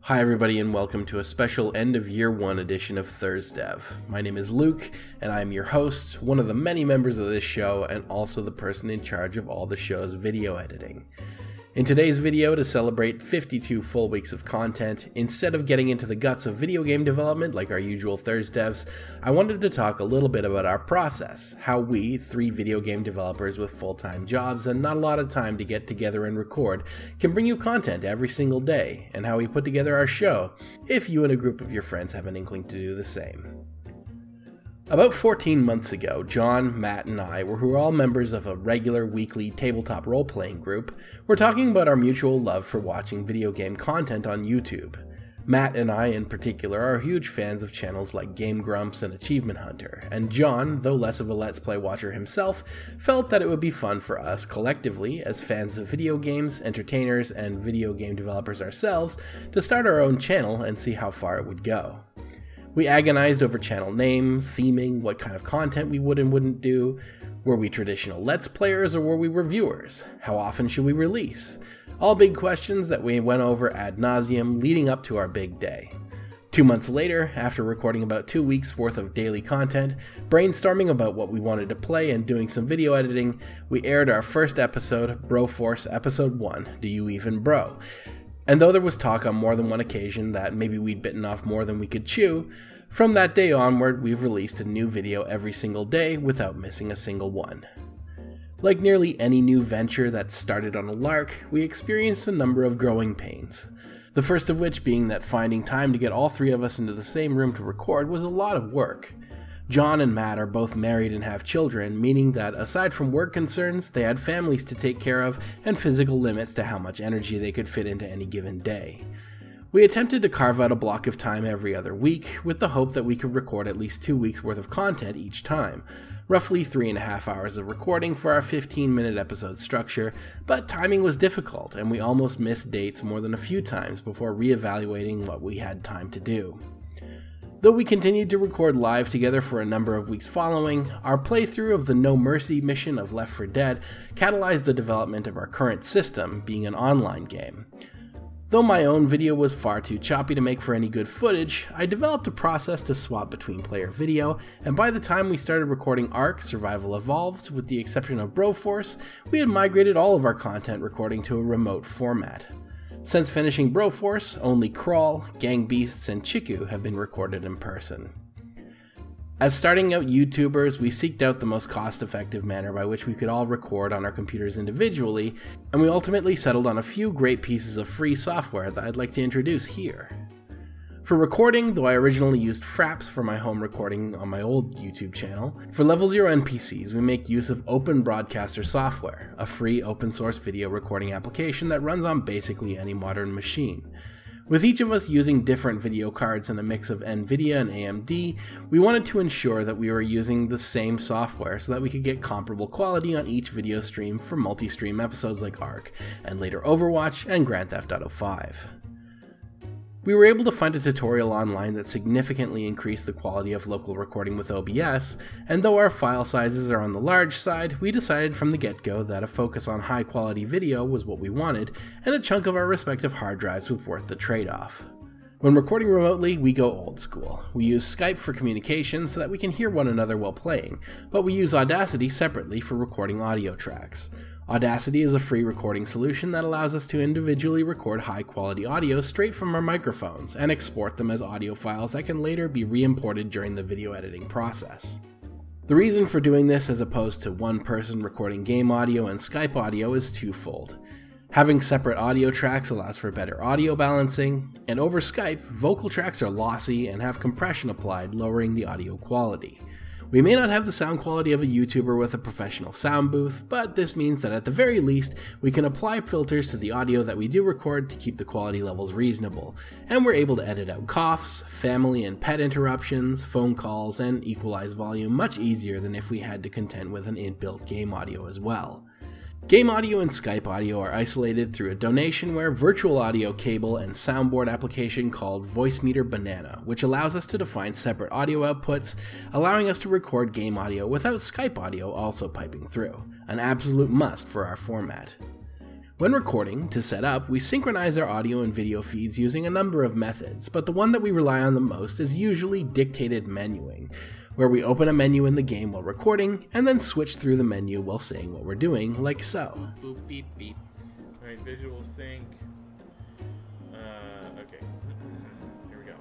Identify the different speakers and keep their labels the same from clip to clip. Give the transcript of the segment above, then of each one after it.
Speaker 1: Hi everybody and welcome to a special end of year 1 edition of ThursDev. My name is Luke and I am your host, one of the many members of this show and also the person in charge of all the show's video editing. In today's video, to celebrate 52 full weeks of content, instead of getting into the guts of video game development like our usual ThursDevs, I wanted to talk a little bit about our process, how we, 3 video game developers with full-time jobs and not a lot of time to get together and record, can bring you content every single day, and how we put together our show, if you and a group of your friends have an inkling to do the same. About 14 months ago, John, Matt, and I, who are all members of a regular weekly tabletop role-playing group, were talking about our mutual love for watching video game content on YouTube. Matt and I in particular are huge fans of channels like Game Grumps and Achievement Hunter, and John, though less of a Let's Play watcher himself, felt that it would be fun for us collectively, as fans of video games, entertainers, and video game developers ourselves, to start our own channel and see how far it would go. We agonized over channel name, theming, what kind of content we would and wouldn't do. Were we traditional Let's Players or were we reviewers? How often should we release? All big questions that we went over ad nauseum leading up to our big day. 2 months later, after recording about 2 weeks worth of daily content, brainstorming about what we wanted to play and doing some video editing, we aired our first episode, Broforce Episode 1, Do You Even Bro? And though there was talk on more than one occasion that maybe we'd bitten off more than we could chew, from that day onward we've released a new video every single day without missing a single one. Like nearly any new venture that started on a lark, we experienced a number of growing pains. The first of which being that finding time to get all 3 of us into the same room to record was a lot of work. John and Matt are both married and have children, meaning that aside from work concerns, they had families to take care of and physical limits to how much energy they could fit into any given day. We attempted to carve out a block of time every other week, with the hope that we could record at least 2 weeks worth of content each time, roughly 3.5 hours of recording for our 15-minute episode structure, but timing was difficult and we almost missed dates more than a few times before reevaluating what we had time to do. Though we continued to record live together for a number of weeks following, our playthrough of the No Mercy mission of Left 4 Dead catalyzed the development of our current system, being an online game. Though my own video was far too choppy to make for any good footage, I developed a process to swap between player video, and by the time we started recording Ark Survival Evolved, with the exception of Broforce, we had migrated all of our content recording to a remote format. Since finishing Broforce, only Crawl, Gang Beasts, and Chiku have been recorded in person. As starting out YouTubers, we seeked out the most cost-effective manner by which we could all record on our computers individually, and we ultimately settled on a few great pieces of free software that I'd like to introduce here. For recording, though I originally used Fraps for my home recording on my old YouTube channel, for Level 0 NPCs we make use of Open Broadcaster software, a free open source video recording application that runs on basically any modern machine. With each of us using different video cards and a mix of NVIDIA and AMD, we wanted to ensure that we were using the same software so that we could get comparable quality on each video stream for multi-stream episodes like Ark, and later Overwatch and Grand Theft Auto 5. We were able to find a tutorial online that significantly increased the quality of local recording with OBS, and though our file sizes are on the large side, we decided from the get-go that a focus on high-quality video was what we wanted, and a chunk of our respective hard drives was worth the trade-off. When recording remotely, we go old school. We use Skype for communication so that we can hear one another while playing, but we use Audacity separately for recording audio tracks. Audacity is a free recording solution that allows us to individually record high-quality audio straight from our microphones and export them as audio files that can later be re-imported during the video editing process. The reason for doing this as opposed to one person recording game audio and Skype audio is twofold. Having separate audio tracks allows for better audio balancing, and over Skype, vocal tracks are lossy and have compression applied, lowering the audio quality. We may not have the sound quality of a YouTuber with a professional sound booth, but this means that at the very least, we can apply filters to the audio that we do record to keep the quality levels reasonable, and we're able to edit out coughs, family and pet interruptions, phone calls, and equalize volume much easier than if we had to contend with an inbuilt game audio as well. Game audio and Skype audio are isolated through a Donationware virtual audio cable and soundboard application called Voicemeeter Banana, which allows us to define separate audio outputs, allowing us to record game audio without Skype audio also piping through, an absolute must for our format. When recording, to set up, we synchronize our audio and video feeds using a number of methods, but the one that we rely on the most is usually dictated menuing, where we open a menu in the game while recording, and then switch through the menu while saying what we're doing, like so.
Speaker 2: Boop, beep, beep. Alright, visual sync. Okay. Here we go.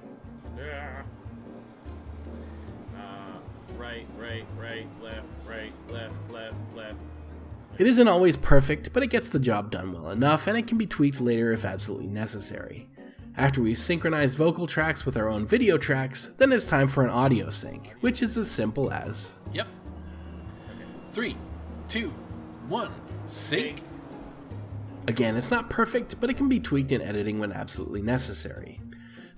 Speaker 2: Right, left.
Speaker 1: It isn't always perfect, but it gets the job done well enough, and it can be tweaked later if absolutely necessary. After we've synchronized vocal tracks with our own video tracks, then it's time for an audio sync, which is as simple as...
Speaker 3: Yep. 3, 2, 1, sync.
Speaker 1: Again, it's not perfect, but it can be tweaked in editing when absolutely necessary.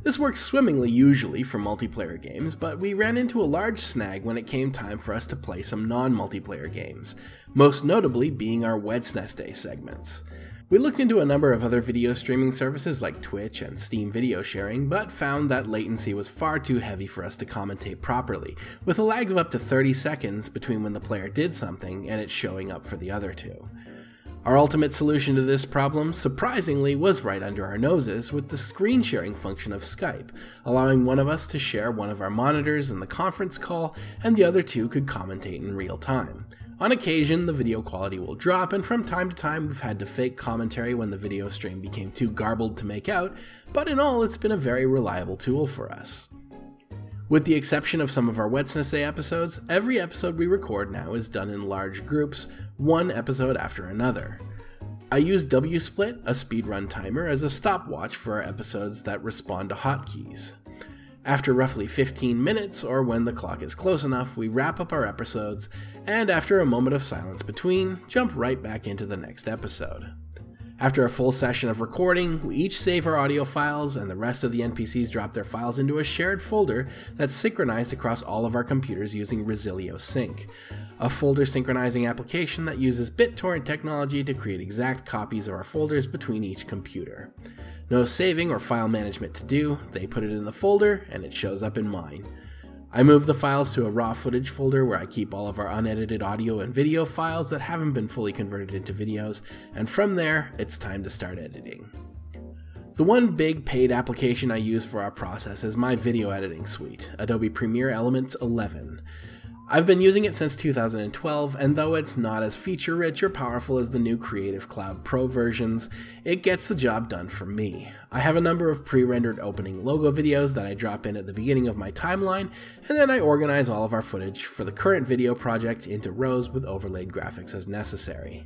Speaker 1: This works swimmingly usually for multiplayer games, but we ran into a large snag when it came time for us to play some non-multiplayer games, most notably being our Wednesday segments. We looked into a number of other video streaming services like Twitch and Steam video sharing, but found that latency was far too heavy for us to commentate properly, with a lag of up to 30 seconds between when the player did something and it showing up for the other two. Our ultimate solution to this problem, surprisingly, was right under our noses with the screen sharing function of Skype, allowing one of us to share one of our monitors in the conference call and the other two could commentate in real time. On occasion, the video quality will drop, and from time to time we've had to fake commentary when the video stream became too garbled to make out, but in all it's been a very reliable tool for us. With the exception of some of our Wednesday episodes, every episode we record now is done in large groups, one episode after another. I use WSplit, a speedrun timer, as a stopwatch for our episodes that respond to hotkeys. After roughly 15 minutes, or when the clock is close enough, we wrap up our episodes, and after a moment of silence between, jump right back into the next episode. After a full session of recording, we each save our audio files, and the rest of the NPCs drop their files into a shared folder that's synchronized across all of our computers using Resilio Sync, a folder synchronizing application that uses BitTorrent technology to create exact copies of our folders between each computer. No saving or file management to do, they put it in the folder, and it shows up in mine. I move the files to a raw footage folder where I keep all of our unedited audio and video files that haven't been fully converted into videos, and from there, it's time to start editing. The one big paid application I use for our process is my video editing suite, Adobe Premiere Elements 11. I've been using it since 2012, and though it's not as feature-rich or powerful as the new Creative Cloud Pro versions, it gets the job done for me. I have a number of pre-rendered opening logo videos that I drop in at the beginning of my timeline, and then I organize all of our footage for the current video project into rows with overlaid graphics as necessary.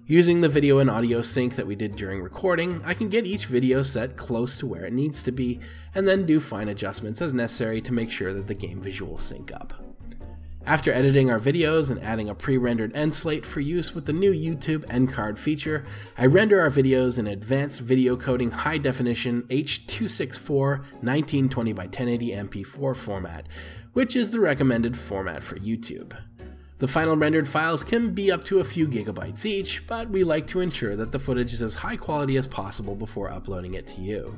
Speaker 1: Using the video and audio sync that we did during recording, I can get each video set close to where it needs to be, and then do fine adjustments as necessary to make sure that the game visuals sync up. After editing our videos and adding a pre-rendered end slate for use with the new YouTube end card feature, I render our videos in advanced video coding high definition H.264 1920x1080 MP4 format, which is the recommended format for YouTube. The final rendered files can be up to a few gigabytes each, but we like to ensure that the footage is as high quality as possible before uploading it to you.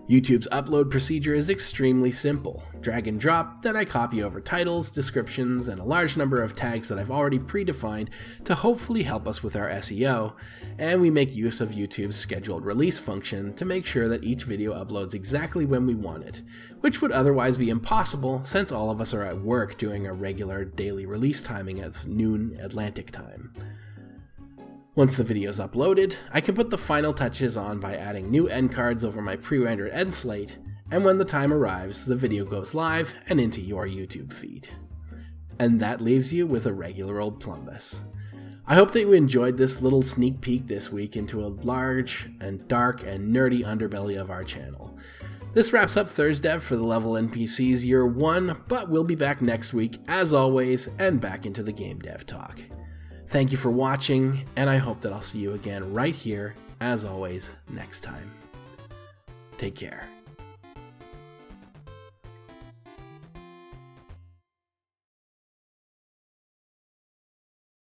Speaker 1: YouTube's upload procedure is extremely simple. Drag and drop, then I copy over titles, descriptions, and a large number of tags that I've already predefined to hopefully help us with our SEO, and we make use of YouTube's scheduled release function to make sure that each video uploads exactly when we want it, which would otherwise be impossible since all of us are at work doing our regular daily release timing at noon Atlantic time. Once the video is uploaded, I can put the final touches on by adding new end cards over my pre-rendered end slate, and when the time arrives, the video goes live and into your YouTube feed. And that leaves you with a regular old Plumbus. I hope that you enjoyed this little sneak peek this week into a large and dark and nerdy underbelly of our channel. This wraps up ThursDev for the Level NPCs Year 1, but we'll be back next week, as always, and back into the Gamedev talk. Thank you for watching, and I hope that I'll see you again right here, as always, next time. Take care.